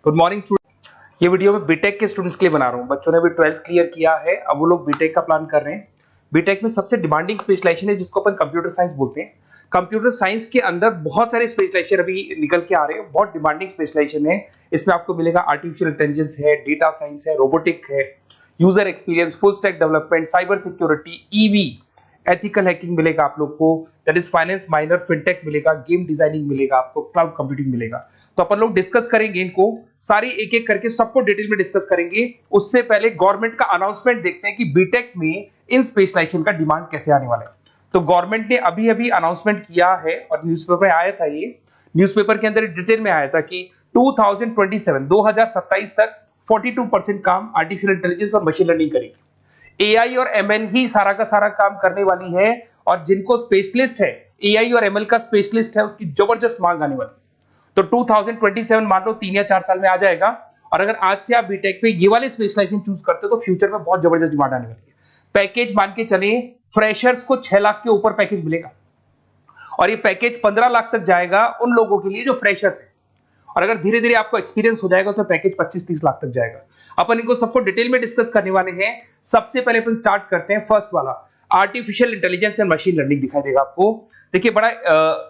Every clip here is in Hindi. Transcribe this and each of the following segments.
Good morning student. ये वीडियो मैं बीटेक के स्टूडेंट्स के लिए बना रहा हूँ। बच्चों ने भी 12th क्लियर किया है, अब वो लोग बीटेक का प्लान कर रहे हैं। बीटेक में सबसे डिमांडिंग स्पेशलाइजेशन है जिसको अपन कंप्यूटर साइंस बोलते हैं। कंप्यूटर साइंस के अंदर बहुत सारे स्पेशलाइजेशन अभी निकल के आ रहे हैं, बहुत डिमांडिंग स्पेशलाइजेशन है। इसमें आपको मिलेगा आर्टिफिशियल इंटेलिजेंस है, डेटा साइंस है, रोबोटिक है, user experience, full stack development, cyber security, EV, ethical hacking मिलेगा आप लोग को, that is finance minor, fintech मिलेगा, गेम डिजाइनिंग मिलेगा आपको, क्लाउड कंप्यूटिंग मिलेगा। तो अपन लोग डिस्कस करेंगे इनको सारी एक एक करके, सबको डिटेल में डिस्कस करेंगे। उससे पहले गवर्नमेंट का अनाउंसमेंट देखते हैं कि बीटेक में इन स्पेशलाइजेशन का डिमांड कैसे आने वाला है। तो गवर्नमेंट ने अभी अभी अनाउंसमेंट किया है और न्यूज़पेपर में आया था, ये न्यूज़पेपर के अंदर डिटेल में आया था कि 2027 तक 42% काम आर्टिफिशियल इंटेलिजेंस और मशीन लर्निंग करेगी। एआई और एमएल ही सारा का सारा काम करने वाली है, और जिनको स्पेशलिस्ट है, एआई और एमएल का स्पेशलिस्ट है, उसकी जबरदस्त मांग आने वाली। तो 2027 मान लो 3 या 4 साल में आ जाएगा। और अगर आज से आप बीटेक पे ये वाले स्पेशलाइजेशन चूज करते हो तो फ्यूचर में बहुत जबरदस्त डिमांड आने वाली है। पैकेज मान के चले, फ्रेशर्स को 6 लाख के ऊपर पैकेज मिलेगा, और ये पैकेज 15 लाख तक जाएगा उन लोगों के लिए जो फ्रेशर्स है। और अगर धीरे धीरे आपको एक्सपीरियंस हो जाएगा तो पैकेज 25-30 लाख तक जाएगा। अपन इनको सबको डिटेल में डिस्कस करने वाले हैं। सबसे पहले अपन स्टार्ट करते हैं फर्स्ट वाला, artificial intelligence and machine learning दिखाई देगा आपको। देखिए बड़ा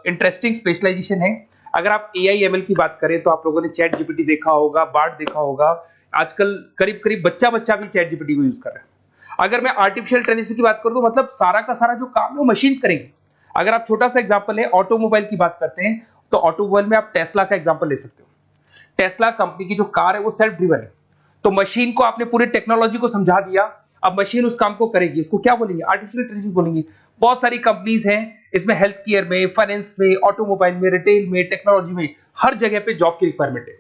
इंटरेस्टिंग स्पेशलाइजेशन है। अगर आप एआई एमएल की बात करें तो आप लोगों ने चैट जीपीटी देखा होगा, बार्ड देखा होगा। आजकल करीब करीब बच्चा भी चैट जीपीटी को यूज कर रहा है। अगर मैं आर्टिफिशियल इंटेलिजेंस की बात करूं तो मतलब सारा का सारा जो काम है वो मशीन्स करेंगे। अगर आप छोटा सा एग्जांपल है, ऑटोमोबाइल की बात करते हैं तो ऑटोमोबाइल में आप टेस्ला का एग्जांपल ले सकते हो। टेस्ला कंपनी की जो कार है वो सेल्फ ड्रिवन है। तो मशीन को आपने पूरी टेक्नोलॉजी को समझा दिया, अब मशीन उस काम को करेगी। इसको क्या बोलेंगे? आर्टिफिशियल इंटेलिजेंस बोलेंगे। बहुत सारी कंपनीज हैं इसमें, हेल्थ केयर में, फाइनेंस में, ऑटोमोबाइल में, रिटेल में, टेक्नोलॉजी में, हर जगह पे जॉब की रिक्वायरमेंट है।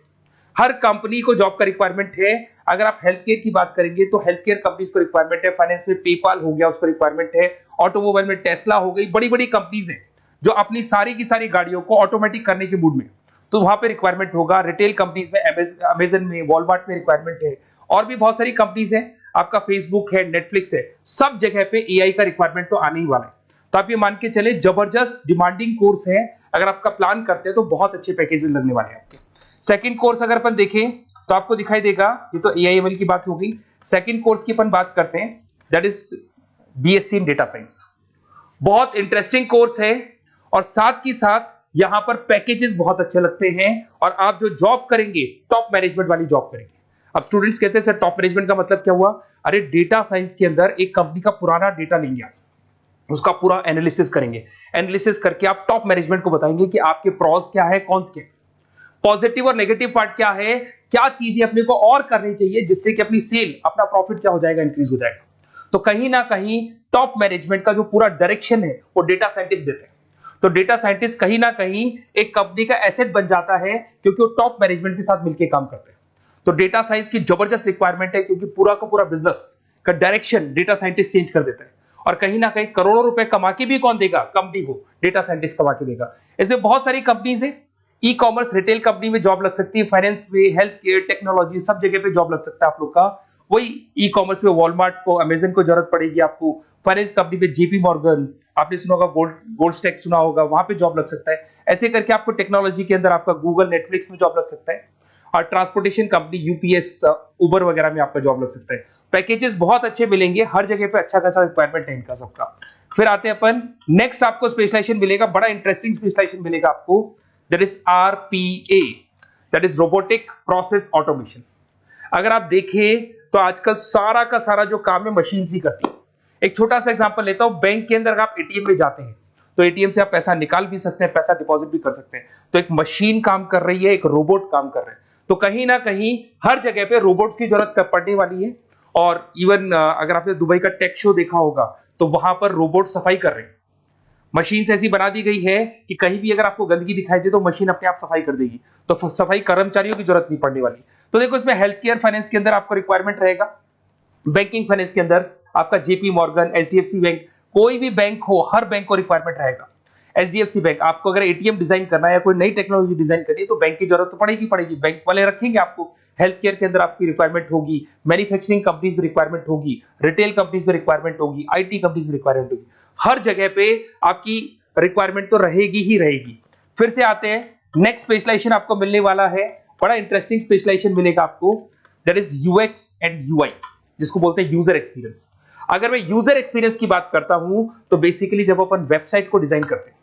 हर कंपनी को जॉब का रिक्वायरमेंट है। अगर आप हेल्थ केयर की बात करेंगे तो हेल्थ केयर कंपनीज को रिक्वायरमेंट है, फाइनेंस में पेपाल हो गया उसको रिक्वायरमेंट है, ऑटोमोबाइल में टेस्ला हो गई, बड़ी बड़ी कंपनीज हैं जो अपनी सारी की सारी गाड़ियों को ऑटोमेटिक करने के मूड में, तो वहां पे रिक्वायरमेंट होगा। रिटेल कंपनीज में अमेजन में, वॉलमार्ट में रिक्वायरमेंट है, और भी बहुत सारी कंपनीज हैं, आपका फेसबुक है, नेटफ्लिक्स है, सब जगह पे एआई का रिक्वायरमेंट तो आने ही वाला है। तो आप ये मान के चले जबरदस्त डिमांडिंग कोर्स है। अगर आपका प्लान करते हैं तो बहुत अच्छे पैकेजेस लगने वाले हैं आपके। सेकंड कोर्स अगर अपन देखें तो आपको दिखाई देगा, ये तो एआई एमएल की बात हो गई। सेकंड कोर्स की अपन बात करते हैं, that is BSc in data science. बहुत इंटरेस्टिंग कोर्स है, और साथ ही साथ यहां पर पैकेजेस बहुत अच्छे लगते हैं, और आप जो जॉब करेंगे टॉप मैनेजमेंट वाली जॉब करेंगे। अब स्टूडेंट्स कहते हैं सर टॉप मैनेजमेंट का मतलब क्या हुआ? अरे डेटा साइंस के अंदर एक कंपनी का पुराना डेटा लेंगे आप, उसका पूरा एनालिसिस करेंगे, एनालिसिस करके आप टॉप मैनेजमेंट को बताएंगे कि आपके प्रॉस क्या है, कॉन्स क्या है, पॉजिटिव और नेगेटिव पार्ट क्या है, क्या चीजें अपने को और करनी चाहिए जिससे कि अपनी सेल, अपना प्रॉफिट क्या हो जाएगा, इंक्रीज हो जाएगा। तो कहीं ना कहीं टॉप मैनेजमेंट का जो पूरा डायरेक्शन है वो डेटा साइंटिस्ट देते हैं। तो डेटा साइंटिस्ट कहीं ना कहीं एक कंपनी का एसेट बन जाता है, क्योंकि वो टॉप मैनेजमेंट के साथ मिलकर काम करते हैं। तो डेटा साइंस की जबरदस्त रिक्वायरमेंट है, क्योंकि पूरा का पूरा बिजनेस का डायरेक्शन डेटा साइंटिस्ट चेंज कर देता है। और कहीं ना कहीं करोड़ों रुपए कमा के भी कौन देगा? कंपनी को डेटा साइंटिस्ट कमा के देगा। ऐसे बहुत सारी कंपनीज है, ई कॉमर्स, रिटेल कंपनी में जॉब लग सकती है, फाइनेंस में, हेल्थ केयर, टेक्नोलॉजी, सब जगह पे जॉब लग सकता है आप लोग का। वही ई कॉमर्स में वॉलमार्ट को, अमेजन को जरूरत पड़ेगी आपको। फाइनेंस कंपनी में जेपी मॉर्गन, आपने सुना होगा, गोल्ड स्टैक सुना होगा, वहां पे जॉब लग सकता है। ऐसे करके आपको टेक्नोलॉजी के अंदर आपका गूगल, नेटफ्लिक्स में जॉब लग सकता है। और ट्रांसपोर्टेशन कंपनी यूपीएस, उबर वगैरह में आपका जॉब लग सकता है। पैकेजेस बहुत अच्छे मिलेंगे, हर जगह पे अच्छा खासा रिक्वायरमेंट है इनका सबका। फिर आते हैं अपन नेक्स्ट, आपको स्पेशलाइजेशन मिलेगा, बड़ा इंटरेस्टिंग स्पेशलाइजेशन मिलेगा आपको, that is RPA, that is robotic process automation. अगर आप देखें तो आजकल सारा का सारा जो काम है मशीन ही करती है। एक छोटा सा एग्जांपल लेता हूं, बैंक के अंदर अगर आप एटीएम में जाते हैं तो एटीएम से आप पैसा निकाल भी सकते हैं, पैसा डिपॉजिट भी कर सकते हैं। तो एक मशीन काम कर रही है, एक रोबोट काम कर रहे हैं। तो कहीं ना कहीं हर जगह पे रोबोट्स की जरूरत पड़ने वाली है। और इवन अगर आपने दुबई का टेक शो देखा होगा तो वहां पर रोबोट सफाई कर रहे हैं। मशीन ऐसी बना दी गई है कि कहीं भी अगर आपको गंदगी दिखाई दे तो मशीन अपने आप सफाई कर देगी, तो सफाई कर्मचारियों की जरूरत नहीं पड़ने वाली। तो देखो इसमें हेल्थ केयर, फाइनेंस के अंदर आपको रिक्वायरमेंट रहेगा, बैंकिंग फाइनेंस के अंदर आपका जेपी मॉर्गन, एचडीएफसी बैंक, कोई भी बैंक हो, हर बैंक को रिक्वायरमेंट रहेगा। एचडीएफसी बैंक, आपको अगर एटीएम डिजाइन करना है या कोई नई टेक्नोलॉजी डिजाइन करनी है तो बैंक की जरूरत तो पड़ेगी, बैंक वाले रखेंगे आपको। हेल्थ केयर के अंदर आपकी रिक्वायरमेंट होगी, मैन्युफैक्चरिंग कंपनीज में रिक्वायरमेंट होगी, रिटेल कंपनीज में रिक्वायरमेंट होगी, आईटी कंपनीज में रिक्वायरमेंट होगी। हर जगह पे आपकी रिक्वायरमेंट तो रहेगी ही रहेगी। फिर से आते हैं, नेक्स्ट स्पेशलाइजेशन आपको मिलने वाला है बड़ा इंटरेस्टिंग स्पेशलाइजेशन मिलेगा आपको, that is UX and UI, जिसको बोलते हैं यूजर एक्सपीरियंस। अगर मैं यूजर एक्सपीरियंस की बात करता हूं तो बेसिकली जब अपन वेबसाइट को डिजाइन करते हैं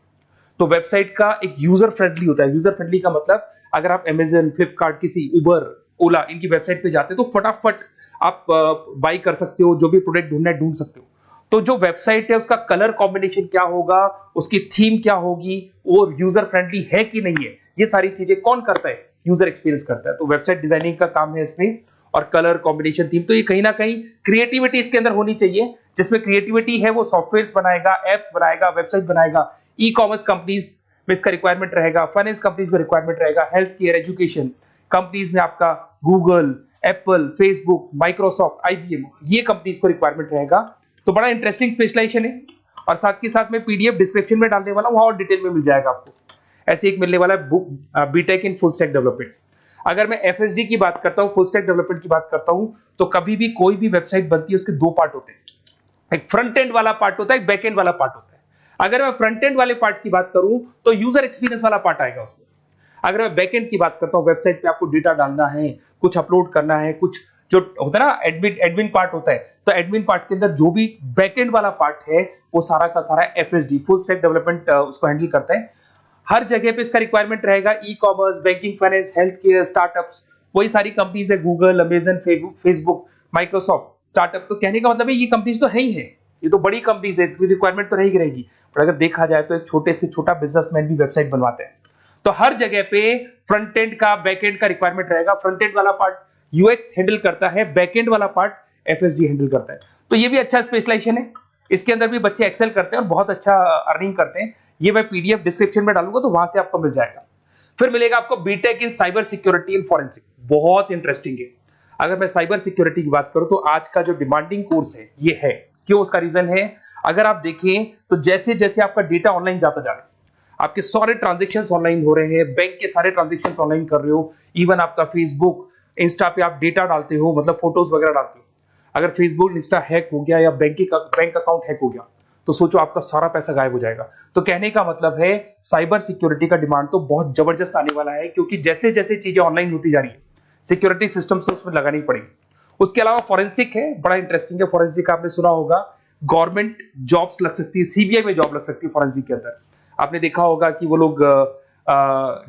तो वेबसाइट का एक यूजर फ्रेंडली होता है। यूजर फ्रेंडली का मतलब अगर आप अमेजन, फ्लिपकार्ट, किसी उबर, ओला इनकी वेबसाइट पे जाते हैं तो फटाफट आप बाई कर सकते हो, जो भी प्रोडक्ट ढूंढना है ढूंढ सकते हो। तो जो वेबसाइट है उसका कलर कॉम्बिनेशन क्या होगा, उसकी थीम क्या होगी, वो यूजर फ्रेंडली है कि नहीं है, ये सारी चीजें कौन करता है, यूजर एक्सपीरियंस करता है। तो वेबसाइट डिजाइनिंग का काम है इसमें, और कलर कॉम्बिनेशन, थीम, तो ये कहीं ना कहीं क्रिएटिविटी इसके अंदर होनी चाहिए। जिसमें क्रिएटिविटी है वो सॉफ्टवेयर बनाएगा, एप्स बनाएगा, वेबसाइट बनाएगा। ई कॉमर्स कंपनीज में इसका रिक्वायरमेंट रहेगा, फाइनेंस कंपनीज में रिक्वायरमेंट रहेगा, हेल्थ केयर, एजुकेशन कंपनीज में आपका Google, Apple, Facebook, Microsoft, IBM, ये कंपनीज को रिक्वायरमेंट रहेगा। तो बड़ा इंटरेस्टिंग स्पेशलाइजेशन है, और साथ के साथ में पीडीएफ डिस्क्रिप्शन में डालने वाला हूं, वहां और डिटेल में मिल जाएगा आपको। ऐसे एक मिलने वाला है book, BTech in full stack development. अगर मैं एफएसडी की बात करता हूं, फुल स्टैक डेवलपमेंट की बात करता हूं, तो कभी भी कोई भी वेबसाइट बनती है उसके दो पार्ट होते हैं, एक फ्रंट एंड वाला पार्ट होता है, एक बैक एंड वाला पार्ट होता है। अगर मैं फ्रंट एंड वाले पार्ट की बात करूं तो यूजर एक्सपीरियंस वाला पार्ट आएगा उसमें। अगर मैं बैक एंड की बात करता हूं, वेबसाइट पे आपको डेटा डालना है, कुछ अपलोड करना है, कुछ जो होता है ना एडमिन पार्ट होता है, तो एडमिन पार्ट के अंदर जो भी बैक एंड वाला पार्ट है वो सारा का सारा एफएसडी, फुल स्टैक डेवलपमेंट, उसको हैंडल करता है। हर जगह पे इसका रिक्वायरमेंट रहेगा। E commerce, banking, finance, health care, startups, वही सारी कंपनीज है, Google, Amazon, Facebook, Microsoft, startup. तो कहने का मतलब है ये कंपनीज तो है ही है, ये तो बड़ी कंपनीज है, इसकी रिक्वायरमेंट तो रहेगी रहेगी। पर अगर देखा जाए तो एक छोटे से छोटा बिजनेसमैन भी वेबसाइट बनवाते हैं। तो हर जगह पे फ्रंट एंड का, बैक एंड का रिक्वायरमेंट रहेगा। फ्रंट एंड वाला पार्ट यूएक्स हैंडल करता है, बैक एंड वाला पार्ट एफएसडी हैंडल करता है। तो ये भी अच्छा स्पेशलाइजेशन है, इसके अंदर भी बच्चे एक्सेल करते हैं और बहुत अच्छा अर्निंग करते हैं। ये मैं पीडीएफ डिस्क्रिप्शन में डालूंगा तो वहां से आपको मिल जाएगा। फिर मिलेगा आपको BTech in cyber security and forensic, बहुत इंटरेस्टिंग है। अगर मैं साइबर सिक्योरिटी की बात करूं तो आज का जो डिमांडिंग कोर्स है ये है। क्यों? उसका रीजन है, अगर आप देखें तो जैसे जैसे आपका डेटा ऑनलाइन जाता जा रहा है, आपके सारे ट्रांजेक्शंस ऑनलाइन हो रहे हैं, बैंक के सारे ट्रांजेक्शंस ऑनलाइन कर रहे हो, इवन आपका फेसबुक, इंस्टा पे आप डेटा डालते हो, मतलब फोटोज वगैरह डालते हो। अगर फेसबुक, इंस्टा हैक हो गया या बैंक अकाउंट हैक हो गया तो सोचो आपका सारा पैसा गायब हो जाएगा। तो कहने का मतलब है साइबर सिक्योरिटी का डिमांड तो बहुत जबरदस्त आने वाला है, क्योंकि जैसे जैसे चीजें ऑनलाइन होती जा रही है सिक्योरिटी सिस्टम्स तो उसमें लगानी पड़ेगी। उसके अलावा फॉरेंसिक है, बड़ा इंटरेस्टिंग है। फॉरेंसिक आपने सुना होगा, गवर्नमेंट जॉब्स लग सकती है, सीबीआई में जॉब लग सकती है फॉरेंसिक के अंदर। आपने देखा होगा कि वो लोग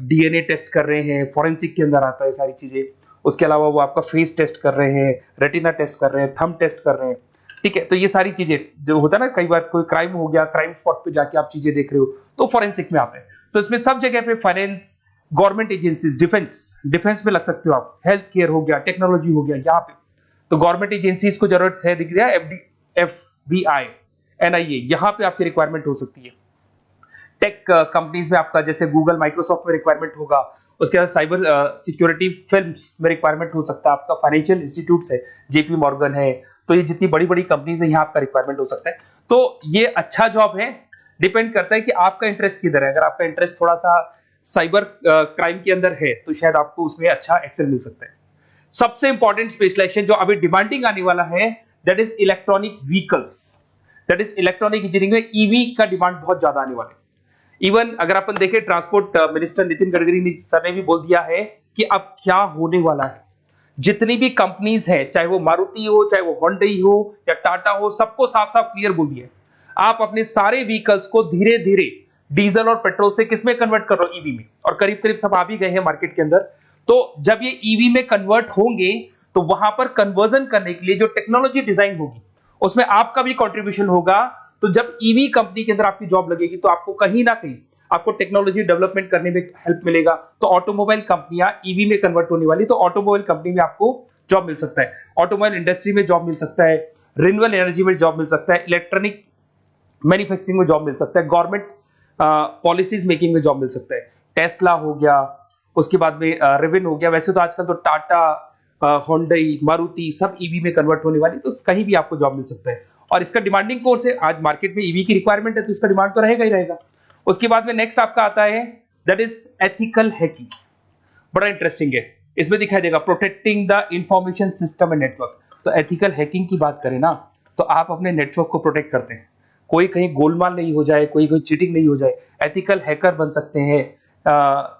डीएनए टेस्ट कर रहे हैं, फॉरेंसिक के अंदर आता है सारी चीजें। उसके अलावा वो आपका फेस टेस्ट कर रहे हैं, रेटिना टेस्ट कर रहे हैं, थंब टेस्ट कर रहे हैं, ठीक है। तो ये सारी चीजें जो होता है ना, कई बार कोई क्राइम हो गया, क्राइम स्पॉट पे जाके आप चीजें देख रहे हो तो फॉरेंसिक में आते हैं। तो इसमें सब जगह पे फाइनेंस, गवर्नमेंट एजेंसीज, डिफेंस में लग सकते हो आप, हेल्थ केयर हो गया, टेक्नोलॉजी हो गया, यहाँ पे तो गवर्नमेंट एजेंसीज को जरूरत है, दिख रहा है, एफबीआई, एनआईए, यहाँ पे आपकी रिक्वायरमेंट हो सकती है। टेक कंपनीज में आपका जैसे गूगल, माइक्रोसॉफ्ट में रिक्वायरमेंट होगा। उसके बाद साइबर सिक्योरिटी फिल्म्स में रिक्वायरमेंट हो सकता है आपका, फाइनेंशियल इंस्टीट्यूट्स है, जेपी मॉर्गन है, तो ये जितनी बड़ी बड़ी कंपनीज है यहाँ आपका रिक्वायरमेंट हो सकता है। तो ये अच्छा जॉब है, डिपेंड करता है कि आपका इंटरेस्ट किधर है। अगर आपका इंटरेस्ट थोड़ा सा साइबर क्राइम के अंदर है तो शायद आपको उसमें अच्छा एक्सेल मिल सकता है। सबसे इंपॉर्टेंट स्पेशलाइजेशन जो अभी डिमांडिंग आने वाला है, that is electronic vehicles, that is electronic engineering में ईवी का डिमांड बहुत ज्यादा आने वाला है। इवन अगर अपन देखें, transport minister Nitin Gadkari sir ने भी बोल दिया है कि अब क्या होने वाला है, जितनी भी कंपनीज है, चाहे वो मारुति हो, चाहे वो होंडई हो या टाटा हो, सबको साफ साफ क्लियर बोल दिया, आप अपने सारे व्हीकल्स को धीरे धीरे डीजल और पेट्रोल से किसमें कन्वर्ट कर रहे हो, ईवी में। और करीब करीब सब आ भी गए हैं मार्केट के अंदर। तो जब ये ईवी में कन्वर्ट होंगे तो वहां पर कन्वर्जन करने के लिए जो टेक्नोलॉजी डिजाइन होगी उसमें आपका भी कंट्रीब्यूशन होगा। तो जब ईवी कंपनी के अंदर आपकी जॉब लगेगी तो आपको कहीं ना कहीं आपको टेक्नोलॉजी डेवलपमेंट करने में हेल्प मिलेगा। तो ऑटोमोबाइल कंपनियां ईवी में कन्वर्ट होने वाली, तो ऑटोमोबाइल कंपनी में आपको जॉब मिल सकता है, ऑटोमोबाइल इंडस्ट्री में जॉब मिल सकता है, रिन्यूएबल एनर्जी में जॉब मिल सकता है, इलेक्ट्रॉनिक मैन्युफैक्चरिंग में जॉब मिल सकता है, गवर्नमेंट पॉलिसीज मेकिंग में जॉब मिल सकता है, टेस्ला हो गया, उसके बाद में रिविन हो गया। वैसे तो आजकल तो टाटा, होंडई, मारुति सब ईवी में कन्वर्ट होने वाली, तो कहीं भी आपको जॉब मिल सकता है। और इसका डिमांडिंग कोर्स है, आज मार्केट में ईवी की रिक्वायरमेंट है तो इसका डिमांड तो रहेगा ही रहेगा। उसके बाद में नेक्स्ट आपका आता है, दैट इज एथिकल हैकिंग, बड़ा इंटरेस्टिंग है। इसमें दिखाई देगा protecting the information system and network. तो एथिकल हैकिंग की बात करें ना, तो आप अपने नेटवर्क को प्रोटेक्ट करते हैं, कोई कहीं गोलमाल नहीं हो जाए, कोई चीटिंग नहीं हो जाए। एथिकल हैकर बन सकते हैं,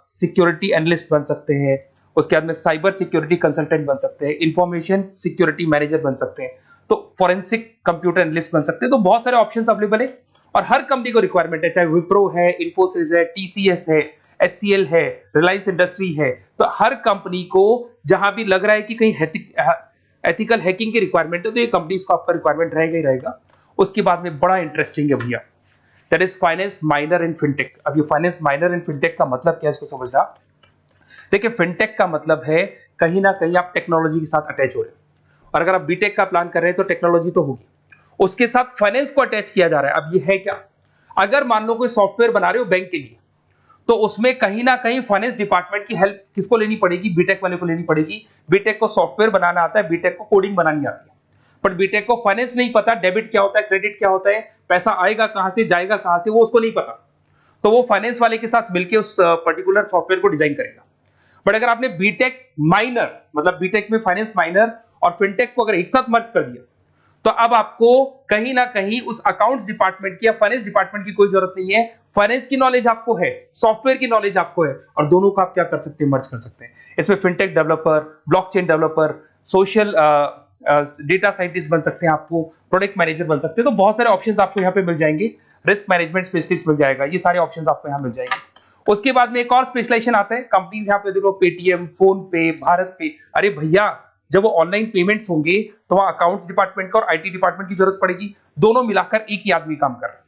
सिक्योरिटी एनालिस्ट बन सकते हैं, उसके बाद में साइबर सिक्योरिटी कंसल्टेंट बन सकते हैं, इंफॉर्मेशन सिक्योरिटी मैनेजर बन सकते हैं, तो फोरेंसिक कंप्यूटर एनालिस्ट बन सकते हैं। तो बहुत सारे ऑप्शंस अवेलेबल है और हर कंपनी को रिक्वायरमेंट है, चाहे विप्रो है, इन्फोसिस है, टीसीएस है, एचसीएल है, रिलायंस इंडस्ट्री है। तो हर कंपनी को जहां भी लग रहा है कि कहीं एथिकल हैकिंग की रिक्वायरमेंट है, तो ये कंपनीज को आपका रिक्वायरमेंट रहेगा ही रहेगा। उसके बाद में बड़ा इंटरेस्टिंग है भैया, that is finance minor in fintech. अब ये फाइनेंस माइनर इन फिनटेक का मतलब क्या है, इसको समझना। देखिए, फिनटेक का मतलब है कहीं ना कहीं आप टेक्नोलॉजी के साथ अटैच हो रहे हैं, और अगर आप बीटेक का प्लान कर रहे हैं तो टेक्नोलॉजी तो होगी, उसके साथ फाइनेंस को अटैच किया जा रहा है। अब ये है क्या, अगर मान लो कोई सॉफ्टवेयर बना रहे हो बैंक के लिए, तो उसमें कहीं ना कहीं फाइनेंस डिपार्टमेंट की हेल्प किसको लेनी पड़ेगी, बीटेक वाले को लेनी पड़ेगी। बीटेक को सॉफ्टवेयर बनाना आता है, बीटेक को कोडिंग बनानी आती है, बट बीटेक को फाइनेंस नहीं पता, डेबिट क्या होता है, क्रेडिट क्या होता है, पैसा आएगा कहां से, जाएगा कहां से, वो उसको नहीं पता। तो वो फाइनेंस वाले के साथ मिलकर उस पर्टिकुलर सॉफ्टवेयर को डिजाइन करेगा। बट अगर आपने बीटेक माइनर, मतलब बीटेक में फाइनेंस माइनर और फिनटेक को अगर एक साथ मर्ज कर दिया, तो अब आपको कहीं ना कहीं उस अकाउंट्स डिपार्टमेंट की या फाइनेंस डिपार्टमेंट की कोई जरूरत नहीं है। फाइनेंस की नॉलेज आपको है, सॉफ्टवेयर की नॉलेज आपको है, और दोनों को आप क्या कर सकते हैं, मर्ज कर सकते हैं। इसमें fintech developer, blockchain developer, social data scientist बन सकते हैं, आपको प्रोडक्ट मैनेजर बन सकते हैं। तो बहुत सारे ऑप्शंस आपको यहाँ पे मिल जाएंगे, रिस्क मैनेजमेंट स्पेशलिस्ट मिल जाएगा, ये सारे ऑप्शंस आपको यहाँ मिल जाएंगे। उसके बाद में एक और स्पेशलाइजेशन आता है, कंपनीज यहाँ पे देखो, पेटीएम, फोन पे, भारत पे। अरे भैया, जब वो ऑनलाइन पेमेंट्स होंगे तो वहां अकाउंट्स डिपार्टमेंट का और आईटी डिपार्टमेंट की जरूरत पड़ेगी, दोनों मिलाकर एक ही आदमी काम कर रहा है,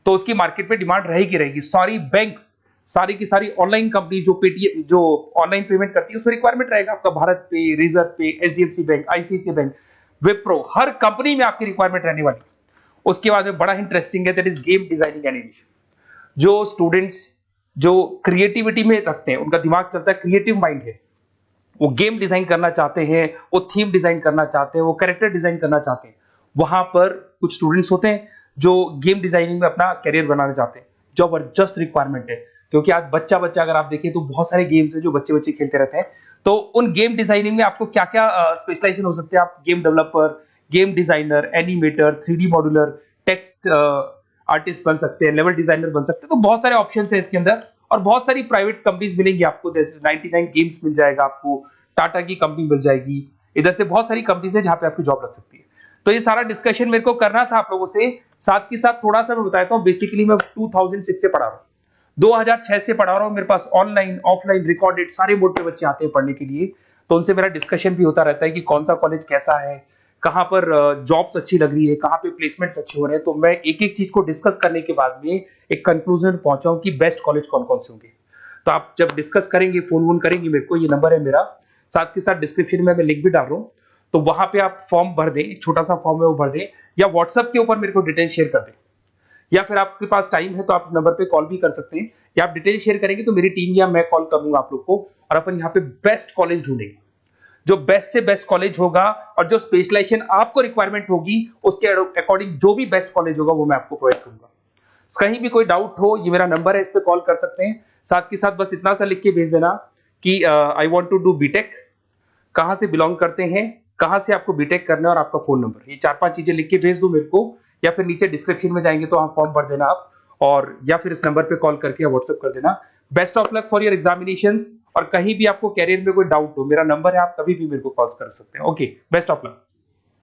तो उसकी मार्केट में डिमांड रहेगी रहेगी। सारी बैंक्स, सारी की सारी ऑनलाइन कंपनी जो पेटीएम, जो ऑनलाइन पेमेंट करती है, उसमें रिक्वायरमेंट रहेगा आपका भारत पे, Razorpay, HDFC bank, ICICI bank, Wipro, हर कंपनी में आपकी रिक्वायरमेंट रहने वाली। उसके बाद में बड़ा इंटरेस्टिंग है, that is game designing animation. जो स्टूडेंट्स जो क्रिएटिविटी में रखते हैं, उनका दिमाग चलता है, क्रिएटिव माइंड है, वो गेम डिजाइन करना चाहते हैं, वो थीम डिजाइन करना चाहते हैं, वो कैरेक्टर डिजाइन करना चाहते हैं, वहां पर कुछ स्टूडेंट्स होते हैं जो गेम डिजाइनिंग में अपना करियर बनाना चाहते हैं। जबरदस्त रिक्वायरमेंट है, क्योंकि आज बच्चा बच्चा अगर आप देखें तो बहुत सारे गेम्स हैं जो बच्चे बच्चे खेलते रहते हैं। तो उन गेम डिजाइनिंग में आपको क्या क्या स्पेशलाइजेशन हो सकते हैं, आप game developer, game designer, animator, 3D modular, text artist बन सकते हैं, लेवल डिजाइनर बन सकते हैं। तो बहुत सारे ऑप्शन है इसके अंदर, और बहुत सारी प्राइवेट कंपनीज मिलेंगी आपको, जैसे 99 गेम्स मिल जाएगा आपको, टाटा की कंपनी मिल जाएगी, इधर से बहुत सारी कंपनीज है जहां पे आपकी जॉब लग सकती है। तो ये सारा डिस्कशन मेरे को करना था आप लोगों से, साथ के साथ थोड़ा सा मैं बताता हूँ। बेसिकली मैं 2006 से पढ़ा रहा हूँ, 2006 से पढ़ा रहा हूँ। मेरे पास ऑनलाइन ऑफलाइन रिकॉर्डेड सारे बोर्ड पे बच्चे आते हैं पढ़ने के लिए, तो उनसे मेरा डिस्कशन भी होता रहता है कि कौन सा कॉलेज कैसा है, कहाँ पर जॉब्स अच्छी लग रही है, कहाँ पे प्लेसमेंट्स अच्छे हो रहे हैं। तो मैं एक एक चीज को डिस्कस करने के बाद में एक कंक्लूजन पहुंचा हूं कि बेस्ट कॉलेज कौन कौन से होंगे। तो आप जब डिस्कस करेंगे, फोन वोन करेंगे मेरे को, ये नंबर है मेरा, साथ के साथ डिस्क्रिप्शन में मैं लिंक भी डाल रहा हूँ, तो वहां पे आप फॉर्म भर दें, एक छोटा सा फॉर्म है वो भर दें, या व्हाट्सएप के ऊपर मेरे को डिटेल शेयर कर दें, या फिर आपके पास टाइम है तो आप इस नंबर पे कॉल भी कर सकते हैं, या आप डिटेल शेयर करेंगे तो मेरी टीम या मैं कॉल करूंगा आप लोग को, और अपन यहाँ पे बेस्ट कॉलेज ढूंढेंगे। जो बेस्ट से बेस्ट कॉलेज होगा और जो स्पेशलाइजेशन आपको रिक्वायरमेंट होगी उसके अकॉर्डिंग जो भी बेस्ट कॉलेज होगा वो मैं आपको प्रोवाइड करूंगा। कहीं भी कोई डाउट हो, ये मेरा नंबर है, इस पे कॉल कर सकते हैं। साथ के साथ बस इतना सा लिख के भेज देना कि I want to do BTech, कहां से बिलोंग करते हैं, कहां से आपको बीटेक करना है, और आपका फोन नंबर, ये 4-5 चीजें लिख के भेज दो मेरे को, या फिर नीचे डिस्क्रिप्शन में जाएंगे तो आप फॉर्म भर देना आप, और या फिर इस नंबर पे कॉल करके या व्हाट्सएप कर देना। Best of luck for your examinations, और कहीं भी आपको कैरियर में कोई डाउट हो, मेरा नंबर है, आप कभी भी मेरे को कॉल कर सकते हैं। Okay, best of luck.